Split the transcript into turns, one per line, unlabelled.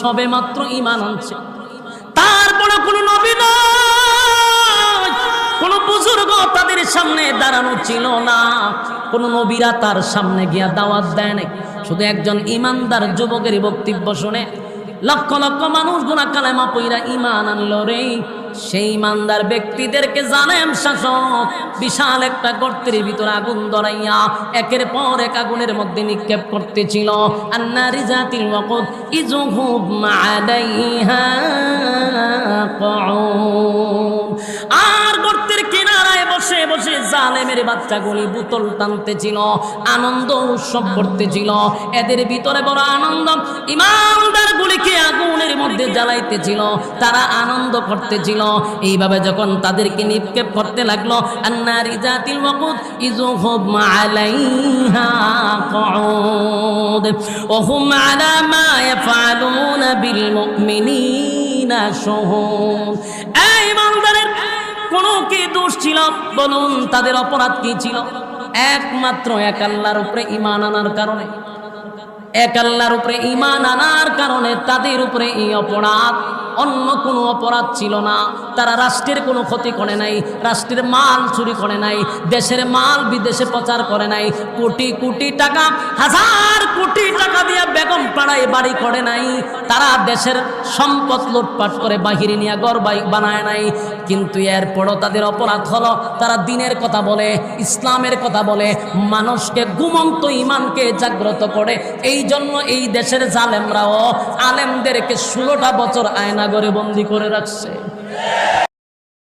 সবে মাত্র ঈমান আনছে, তারপরে কোনো নবী নয়, কোনো বুজুর্গ তাদের সামনে দাঁড়ানো ছিল না, কোনো নবীরা তার সামনে গিয়া দাওয়াত দেয় নাই। শুধু একজন ঈমানদার যুবকের বক্তব্য শুনে লক্ষ লক্ষ মানুষ গুনাহ কালেমা পইরা ঈমান আনলো রে। সেই ঈমানদার ব্যক্তিদেরকে জালেম শাসক বিশাল একটা গর্তের ভিতরে আগুন ধরাইয়া একের পর এক আগুনের মধ্যে নিক্ষেপ করতেছিল। আন্নারি জাতিল ওয়াকুদ ইযুহুম আলাইহা কউদ। আর গর্তের কিনারায় বসে বসে জালেমের বাচ্চাগুলি বোতল টানতেছিল, আনন্দ উৎসব করতেছিল। এদের ভিতরে বড় আনন্দ, ঈমানদার গুলিকে আগুনের মধ্যে জ্বালাইতেছিল, তারা আনন্দ করতেছিল। এইভাবে যখন তাদেরকে নিক্ষেপ করতে লাগলো, আন্নারি জাতিল ওয়াকুদ ইযুহুম আলাইহা কউদ ওয়া হুম আলা মা ইয়াফআলুনা বিল মুমিনিনা শুহুদ। এই ঈমানদারের কোনো কি দোষ ছিল? বলুন, তাদের অপরাধ কি ছিল? একমাত্র এক আল্লাহর উপরে ঈমান আনার কারণে, এক আল্লাহর উপরে ঈমান আনার কারণে তাদের উপরে এই অপরাধ, অন্য কোনো অপরাধ ছিল না। তারা রাষ্ট্রের কোনো ক্ষতি করে নাই, রাষ্ট্রের মাল চুরি করে নাই, দেশের মাল বিদেশে প্রচার করে নাই, কোটি কোটি টাকা, হাজার কোটি টাকা দিয়ে বেগম পাড়ায় বাড়ি করে নাই, তারা দেশের সম্পদ লুটপাট করে বাহিরে নিয়ে ঘর বানায় নাই। কিন্তু এরপরও তাদের অপরাধ হলো, তারা দ্বীনের কথা বলে, ইসলামের কথা বলে, মানুষকে ঘুমন্ত ঈমানকে জাগ্রত করে। এই জন্য এই দেশের জালেমরাও আলেমদেরকে 16টা বছর আয়নাঘরে বন্দী করে রাখছে।